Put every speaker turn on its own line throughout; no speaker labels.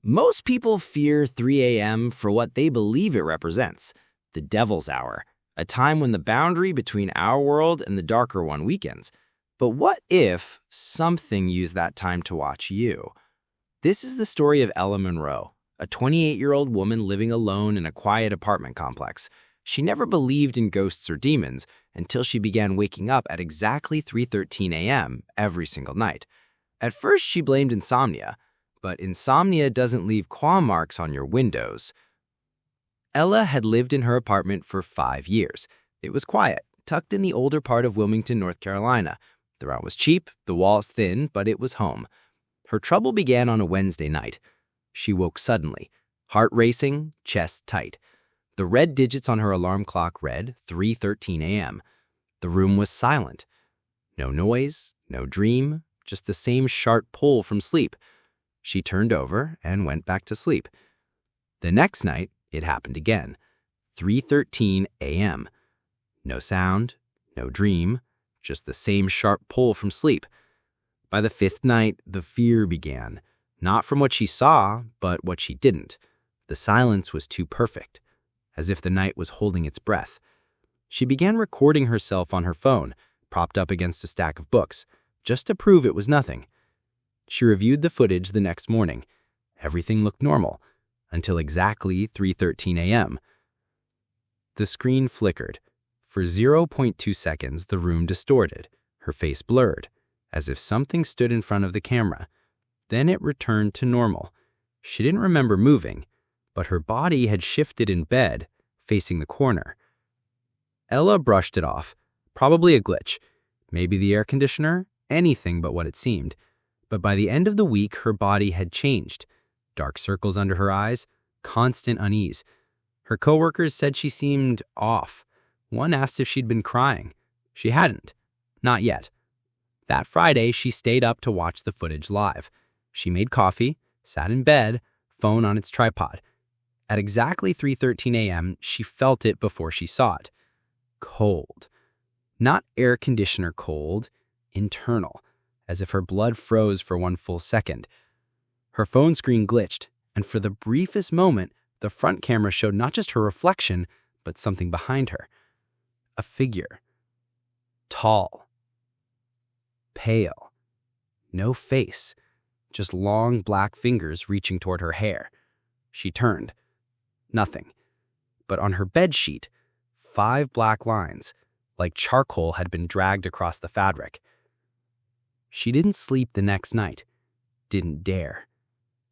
Most people fear 3 a.m. for what they believe it represents, the devil's hour, a time when the boundary between our world and the darker one weakens. But what if something used that time to watch you? This is the story of Ella Monroe, a 28-year-old woman living alone in a quiet apartment complex. She never believed in ghosts or demons until she began waking up at exactly 3:13 a.m. every single night. At first, she blamed insomnia, but insomnia doesn't leave claw marks on your windows. Ella had lived in her apartment for 5 years. It was quiet, tucked in the older part of Wilmington, North Carolina. The rent was cheap, the walls thin, but it was home. Her trouble began on a Wednesday night. She woke suddenly, heart racing, chest tight. The red digits on her alarm clock read 3:13 a.m. The room was silent. No noise, no dream, just the same sharp pull from sleep. She turned over and went back to sleep. The next night, it happened again. 3:13 a.m. No sound, no dream, just the same sharp pull from sleep. By the fifth night, the fear began, not from what she saw, but what she didn't. The silence was too perfect, as if the night was holding its breath. She began recording herself on her phone, propped up against a stack of books, just to prove it was nothing. She reviewed the footage the next morning. Everything looked normal, until exactly 3:13 a.m. The screen flickered. For 0.2 seconds, the room distorted, her face blurred, as if something stood in front of the camera. Then it returned to normal. She didn't remember moving, but her body had shifted in bed, facing the corner. Ella brushed it off. Probably a glitch. Maybe the air conditioner, anything but what it seemed. But by the end of the week, her body had changed. Dark circles under her eyes, constant unease. Her coworkers said she seemed off. One asked if she'd been crying. She hadn't. Not yet. That Friday, she stayed up to watch the footage live. She made coffee, sat in bed, phone on its tripod. At exactly 3:13 a.m., she felt it before she saw it. Cold. Not air conditioner cold, internal, as if her blood froze for one full second. Her phone screen glitched, and for the briefest moment, the front camera showed not just her reflection, but something behind her. A figure. Tall. Pale. No face. Just long black fingers reaching toward her hair. She turned. Nothing. But on her bed sheet, 5 black lines, like charcoal had been dragged across the fabric. She didn't sleep the next night. Didn't dare.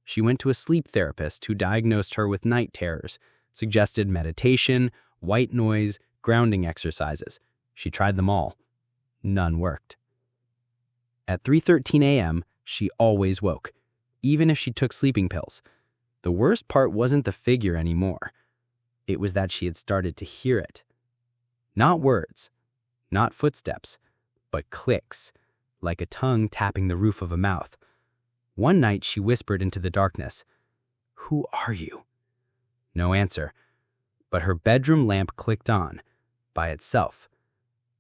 She went to a sleep therapist who diagnosed her with night terrors, suggested meditation, white noise, grounding exercises. She tried them all. None worked. At 3:13 a.m., she always woke, even if she took sleeping pills. The worst part wasn't the figure anymore. It was that she had started to hear it. Not words, not footsteps, but clicks, like a tongue tapping the roof of a mouth. One night she whispered into the darkness, "Who are you?" No answer, but her bedroom lamp clicked on, by itself.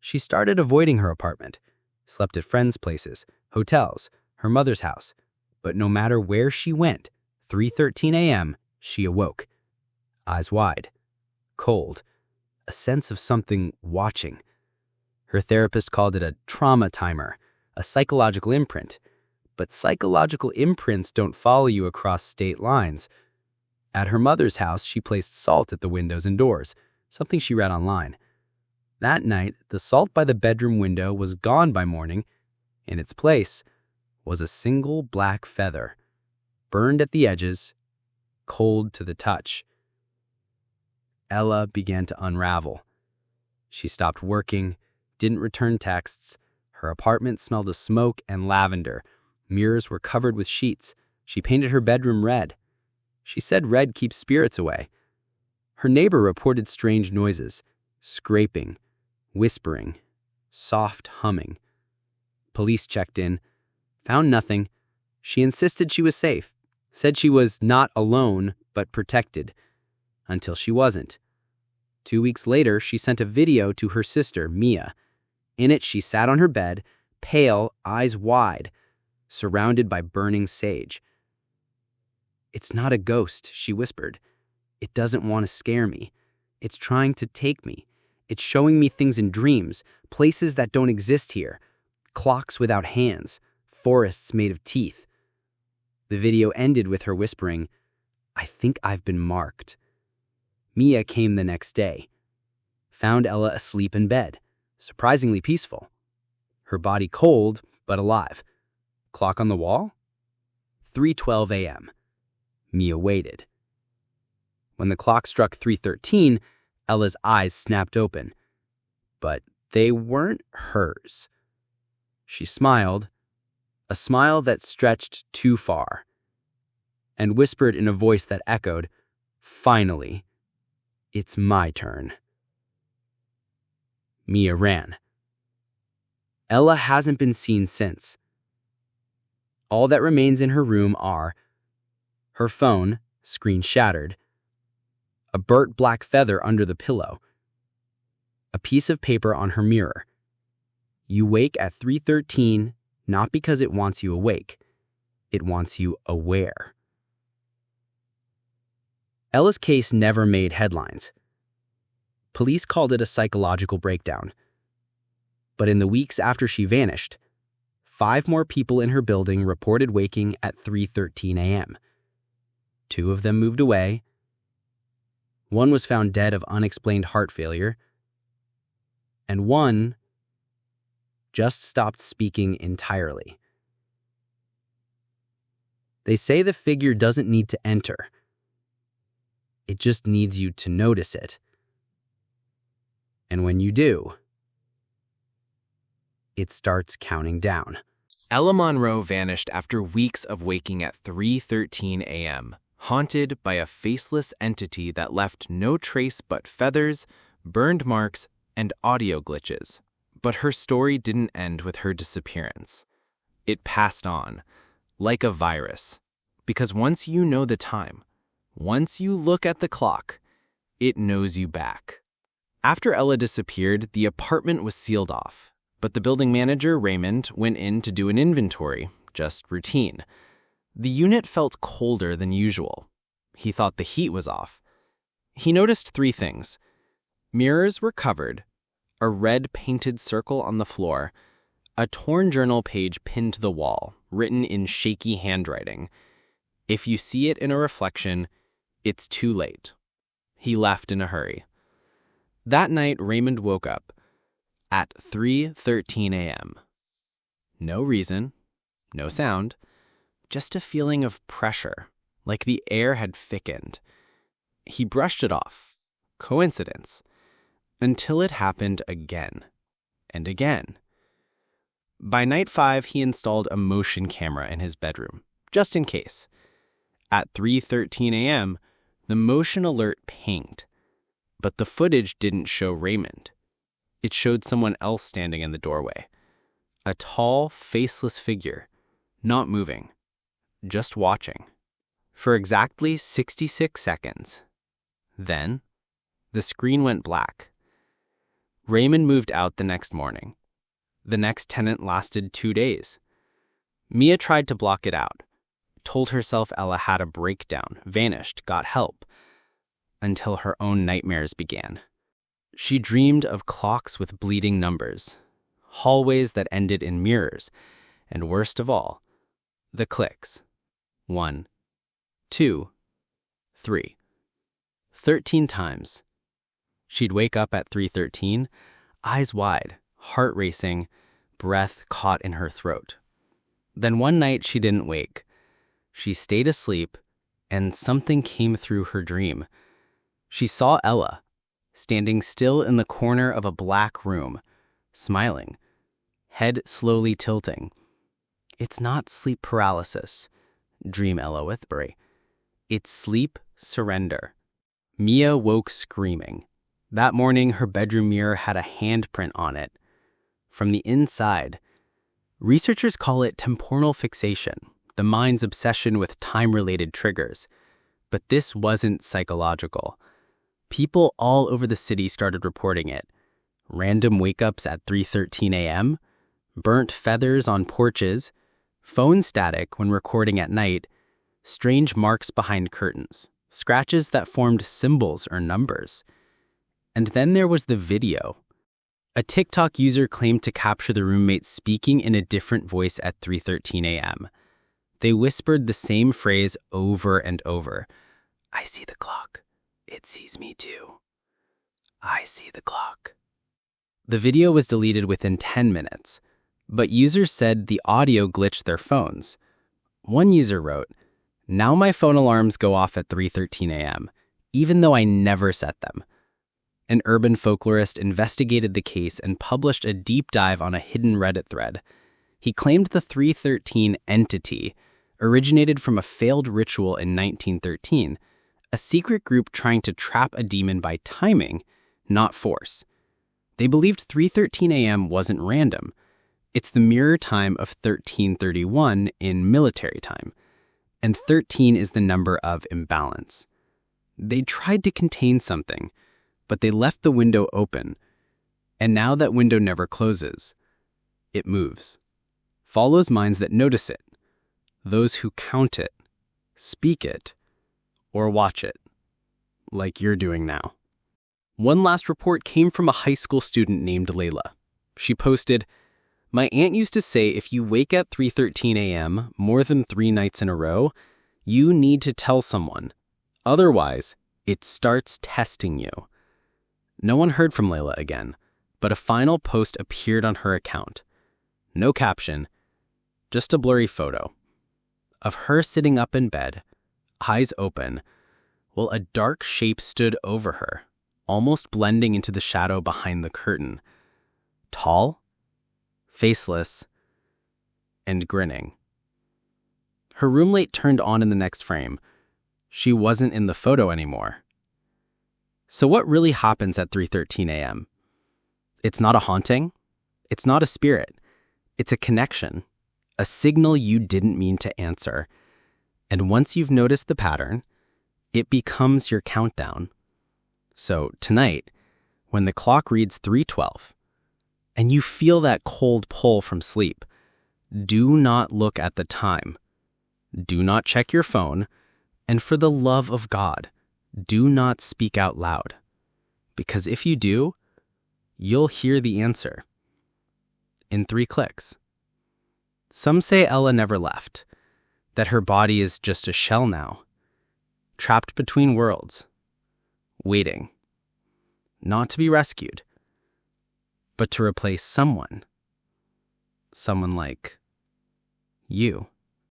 She started avoiding her apartment, slept at friends' places, hotels, her mother's house. But no matter where she went, 3:13 a.m., she awoke. Eyes wide, cold, a sense of something watching. Her therapist called it a trauma timer, a psychological imprint. But psychological imprints don't follow you across state lines. At her mother's house, she placed salt at the windows and doors, something she read online. That night, the salt by the bedroom window was gone by morning. In its place was a single black feather, burned at the edges, cold to the touch. Ella began to unravel. She stopped working, didn't return texts. Her apartment smelled of smoke and lavender. Mirrors were covered with sheets. She painted her bedroom red. She said red keeps spirits away. Her neighbor reported strange noises, scraping, whispering, soft humming. Police checked in, found nothing. She insisted she was safe, said she was not alone, but protected, until she wasn't. 2 weeks later, she sent a video to her sister, Mia. In it, she sat on her bed, pale, eyes wide, surrounded by burning sage.
"It's not a ghost," she whispered. "It doesn't want to scare me. It's trying to take me. It's showing me things in dreams, places that don't exist here. Clocks without hands, forests made of teeth." The video ended with her whispering, "I think I've been marked." Mia came the next day. Found Ella asleep in bed, surprisingly peaceful. Her body cold, but alive. Clock on the wall? 3:12 a.m. Mia waited. When the clock struck 3:13, Ella's eyes snapped open. But they weren't hers. She smiled, a smile that stretched too far, and whispered in a voice that echoed, "Finally, it's my turn." Mia ran. Ella hasn't been seen since. All that remains in her room are her phone, screen shattered, a burnt black feather under the pillow, a piece of paper on her mirror. You wake at 3:13, not because it wants you awake. It wants you aware. Ella's case never made headlines. Police called it a psychological breakdown. But in the weeks after she vanished, 5 more people in her building reported waking at 3:13 a.m. 2 of them moved away. 1 was found dead of unexplained heart failure. And 1 just stopped speaking entirely. They say the figure doesn't need to enter. It just needs you to notice it. And when you do, it starts counting down.
Ella Monroe vanished after weeks of waking at 3:13 a.m., haunted by a faceless entity that left no trace but feathers, burned marks, and audio glitches. But her story didn't end with her disappearance. It passed on, like a virus, because once you know the time, once you look at the clock, it knows you back. After Ella disappeared, the apartment was sealed off, but the building manager, Raymond, went in to do an inventory, just routine. The unit felt colder than usual. He thought the heat was off. He noticed 3 things. Mirrors were covered, a red painted circle on the floor, a torn journal page pinned to the wall, written in shaky handwriting. If you see it in a reflection, it's too late. He left in a hurry. That night, Raymond woke up at 3:13 a.m. No reason, no sound, just a feeling of pressure, like the air had thickened. He brushed it off. Coincidence. Until it happened again and again. By night 5, he installed a motion camera in his bedroom, just in case. At 3:13 a.m., the motion alert pinged, but the footage didn't show Raymond. It showed someone else standing in the doorway. A tall, faceless figure, not moving, just watching, for exactly 66 seconds. Then, the screen went black. Raymond moved out the next morning. The next tenant lasted 2 days. Mia tried to block it out, told herself Ella had a breakdown, vanished, got help, until her own nightmares began. She dreamed of clocks with bleeding numbers, hallways that ended in mirrors, and worst of all, the clicks. 1, 2, 3. 13 times. She'd wake up at 3:13, eyes wide, heart racing, breath caught in her throat. Then one night she didn't wake. She stayed asleep, and something came through her dream. She saw Ella, standing still in the corner of a black room, smiling, head slowly tilting. It's not sleep paralysis, dream Ella Withbury. It's sleep surrender. Mia woke screaming. That morning, her bedroom mirror had a handprint on it. From the inside, researchers call it temporal fixation, the mind's obsession with time-related triggers. But this wasn't psychological. People all over the city started reporting it. Random wake-ups at 3:13 a.m., burnt feathers on porches, phone static when recording at night,
strange marks behind curtains, scratches that formed symbols or numbers. And then there was the video. A TikTok user claimed to capture the roommates speaking in a different voice at 3:13 a.m. They whispered the same phrase over and over. "I see the clock. It sees me too. I see the clock." The video was deleted within 10 minutes, but users said the audio glitched their phones. One user wrote, "Now my phone alarms go off at 3:13 a.m., even though I never set them." An urban folklorist investigated the case and published a deep dive on a hidden Reddit thread. He claimed the 313 entity originated from a failed ritual in 1913, a secret group trying to trap a demon by timing, not force. They believed 3:13 a.m. wasn't random. It's the mirror time of 1331 in military time, and 13 is the number of imbalance. They tried to contain something, but they left the window open, and now that window never closes. It moves, follows minds that notice it, those who count it, speak it, or watch it, like you're doing now. One last report came from a high school student named Layla. She posted, "My aunt used to say if you wake at 3:13 a.m. more than 3 nights in a row, you need to tell someone. Otherwise, it starts testing you." No one heard from Layla again, but a final post appeared on her account. No caption, just a blurry photo of her sitting up in bed, eyes open, while a dark shape stood over her, almost blending into the shadow behind the curtain. Tall, faceless, and grinning. Her room light turned on in the next frame. She wasn't in the photo anymore. So what really happens at 3:13 a.m.? It's not a haunting. It's not a spirit. It's a connection, a signal you didn't mean to answer. And once you've noticed the pattern, it becomes your countdown. So tonight, when the clock reads 3:12, and you feel that cold pull from sleep, do not look at the time. Do not check your phone. And for the love of God, do not speak out loud, because if you do, you'll hear the answer in 3 clicks. Some say Ella never left, that her body is just a shell now, trapped between worlds, waiting, not to be rescued, but to replace someone like you.